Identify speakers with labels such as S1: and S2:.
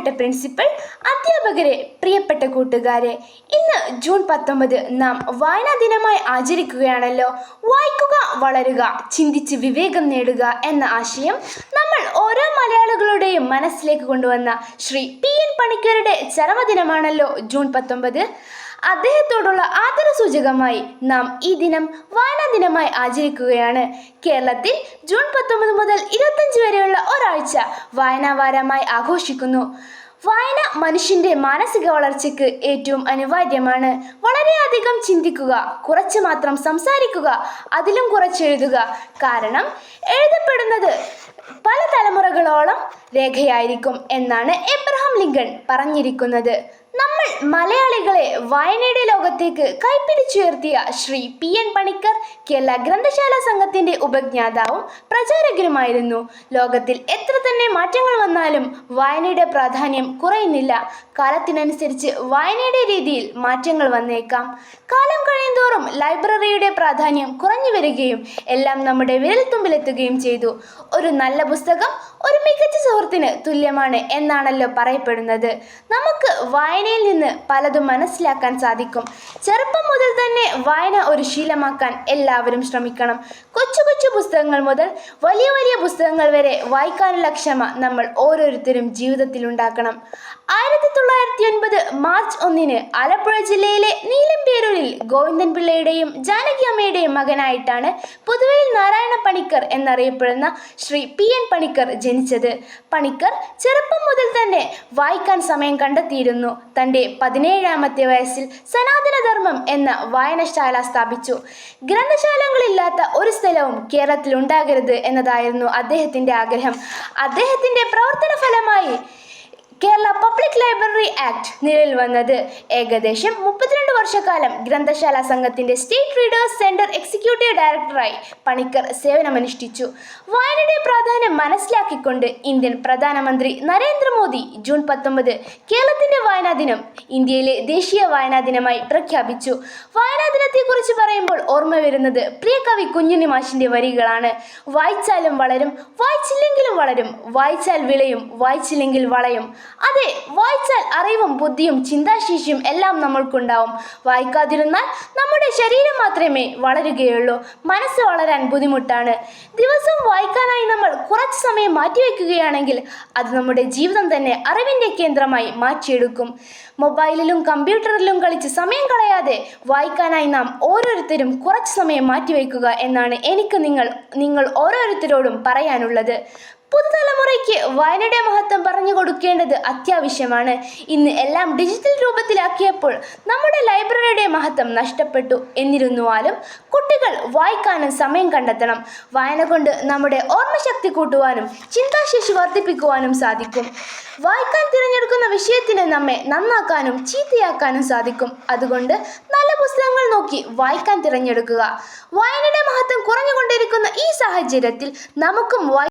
S1: ബഹുമാനപ്പെട്ട പ്രിൻസിപ്പൽ, അധ്യാപകരെ, പ്രിയപ്പെട്ട കൂട്ടുകാരെ, ഇന്ന് ജൂൺ 19 നാം വായനാ ദിനമായി ആചരിക്കുകയാണല്ലോ. വായിക്കുക, വളരുക, ചിന്തിച്ച് വിവേകം നേടുക എന്ന ആശയം നമ്മൾ ഓരോ മലയാളികളുടെയും മനസ്സിലേക്ക് കൊണ്ടുവന്ന ശ്രീ PN പണിക്കരുടെ ചരമദിനമാണല്ലോ ജൂൺ 19. അദ്ദേഹത്തോടുള്ള ആദരസൂചകമായി നാം ഈ ദിനം വായനാ ദിനമായി ആചരിക്കുകയാണ്. കേരളത്തിൽ ജൂൺ 19 മുതൽ 25 വരെയുള്ള ഒരാഴ്ച വായനാ വാരമായി ആഘോഷിക്കുന്നു. വായന മനുഷ്യന്റെ മാനസിക വളർച്ചയ്ക്ക് ഏറ്റവും അനിവാര്യമാണ്. വളരെയധികം ചിന്തിക്കുക, കുറച്ച് മാത്രം സംസാരിക്കുക, അതിലും കുറച്ച് എഴുതുക. കാരണം എഴുതപ്പെടുന്നത് പല തലമുറകളോളം രേഖയായിരിക്കും എന്നാണ് എബ്രഹാം ലിങ്കൺ പറഞ്ഞിരിക്കുന്നത്. നമ്മൾ മലയാളികളെ വായനയുടെ ലോകത്തേക്ക് കൈപ്പിടിച്ചുയർത്തിയ ശ്രീ PN പണിക്കർ കേരള ഗ്രന്ഥശാല സംഘത്തിന്റെ ഉപജ്ഞാതാവും പ്രചാരകനുമായിരുന്നു. ലോകത്തിൽ എത്ര തന്നെ മാറ്റങ്ങൾ വന്നാലും വായനയുടെ പ്രാധാന്യം കുറയുന്നില്ല. കാലത്തിനനുസരിച്ച് വായനയുടെ രീതിയിൽ മാറ്റങ്ങൾ വന്നേക്കാം. കാലം കഴിയുന്തോറും ലൈബ്രറിയുടെ പ്രാധാന്യം കുറഞ്ഞു വരികയും എല്ലാം നമ്മുടെ വിരൽത്തുമ്പിലെത്തുകയും ചെയ്തു. ഒരു നല്ല പുസ്തകം ഒരു മികച്ച സുഹൃത്തിന് തുല്യമാണ് എന്നാണല്ലോ പറയപ്പെടുന്നത്. നമുക്ക് വായനയിൽ നിന്ന് പലതും മനസ്സിലാക്കാൻ സാധിക്കും. ചെറുപ്പം മുതൽ തന്നെ വായന ഒരു ശീലമാക്കാൻ എല്ലാവരും ശ്രമിക്കണം. കൊച്ചു കൊച്ചു പുസ്തകങ്ങൾ മുതൽ വലിയ വലിയ പുസ്തകങ്ങൾ വരെ വായിക്കാനുള്ള ക്ഷമ നമ്മൾ ഓരോരുത്തരും ജീവിതത്തിൽ ഉണ്ടാക്കണം. 1909 മാർച്ച് 1 ആലപ്പുഴ ജില്ലയിലെ നീലംപേരൂരിൽ ഗോവിന്ദൻ പിള്ളയുടെയും ജാനകി അമ്മയുടെയും മകനായിട്ടാണ് പുതുവയിൽ നാരായണ പണിക്കർ എന്നറിയപ്പെടുന്ന ശ്രീ PN പണിക്കർ ജനിച്ചത്. പണിക്കർ ചെറുപ്പം മുതൽ തന്നെ വായിക്കാൻ സമയം കണ്ടെത്തിയിരുന്നു. തൻ്റെ 17ാമത്തെ വയസ്സിൽ സനാതനധർമ്മം എന്ന വായനശാല സ്ഥാപിച്ചു. ഗ്രന്ഥശാലകളില്ലാത്ത ഒരു സ്ഥലവും കേരളത്തിൽ ഉണ്ടാകരുത് എന്നതായിരുന്നു അദ്ദേഹത്തിൻ്റെ ആഗ്രഹം. അദ്ദേഹത്തിൻ്റെ പ്രവർത്തന ഫലമായി കേരള പബ്ലിക് ലൈബ്രറി ആക്ട് നിലവിൽ വന്നത്. ഏകദേശം 32 വർഷക്കാലം ഗ്രന്ഥശാല സംഘത്തിന്റെ സ്റ്റേറ്റ് റീഡേഴ്സ് സെന്റർ എക്സിക്യൂട്ടീവ് ഡയറക്ടറായി പണിക്കർ സേവനമനുഷ്ഠിച്ചു. വായനയുടെ പ്രാധാന്യം മനസ്സിലാക്കിക്കൊണ്ട് ഇന്ത്യൻ പ്രധാനമന്ത്രി നരേന്ദ്രമോദി ജൂൺ 19 കേരളത്തിന്റെ വായനാ ദിനം ഇന്ത്യയിലെ ദേശീയ വായനാ ദിനമായി പ്രഖ്യാപിച്ചു. വായനാ ദിനത്തെക്കുറിച്ച് പറയുമ്പോൾ ഓർമ്മ വരുന്നത് പ്രിയ കവി കുഞ്ഞുണ്ണി മാഷിന്റെ വരികളാണ്. വായിച്ചാലും വളരും, വായിച്ചില്ലെങ്കിലും വളരും, വായിച്ചാൽ വിളയും, വായിച്ചില്ലെങ്കിൽ വളയും. അതെ, വായിച്ചാൽ അറിവും ബുദ്ധിയും ചിന്താശേഷിയും എല്ലാം നമ്മൾക്കുണ്ടാവും. വായിക്കാതിരുന്നാൽ നമ്മുടെ ശരീരം മാത്രമേ വളരുകയുള്ളൂ, മനസ്സ് വളരാൻ ബുദ്ധിമുട്ടാണ്. ദിവസവും വായിക്കാനായി നമ്മൾ കുറച്ച് സമയം മാറ്റിവെക്കുകയാണെങ്കിൽ അത് നമ്മുടെ ജീവിതം തന്നെ അറിവിൻ്റെ കേന്ദ്രമായി മാറ്റിയെടുക്കും. മൊബൈലിലും കമ്പ്യൂട്ടറിലും കളിച്ച് സമയം കളയാതെ വായിക്കാനായി നാം ഓരോരുത്തരും കുറച്ച് സമയം മാറ്റിവെക്കുക എന്നാണ് എനിക്ക് നിങ്ങൾ ഓരോരുത്തരോടും പറയാനുള്ളത്. പുതുതലമുറയ്ക്ക് വായനയുടെ മഹത്വം പറഞ്ഞു കൊടുക്കേണ്ടത് അത്യാവശ്യമാണ്. ഇന്ന് എല്ലാം ഡിജിറ്റൽ രൂപത്തിലാക്കിയപ്പോൾ നമ്മുടെ ലൈബ്രറിയുടെ മഹത്വം നഷ്ടപ്പെട്ടു. എന്നിരുന്നാലും കുട്ടികൾ വായിക്കാനും സമയം കണ്ടെത്തണം. വായന കൊണ്ട് നമ്മുടെ ഓർമ്മശക്തി കൂട്ടുവാനും ചിന്താശേഷി വർദ്ധിപ്പിക്കുവാനും സാധിക്കും. വായിക്കാൻ തിരഞ്ഞെടുക്കുന്ന വിഷയത്തിന് നമ്മെ നന്നാക്കാനും ചീത്തയാക്കാനും സാധിക്കും. അതുകൊണ്ട് നല്ല പുസ്തകങ്ങൾ നോക്കി വായിക്കാൻ തിരഞ്ഞെടുക്കുക. വായനയുടെ മഹത്വം കുറഞ്ഞുകൊണ്ടിരിക്കുന്ന ഈ സാഹചര്യത്തിൽ നമുക്കും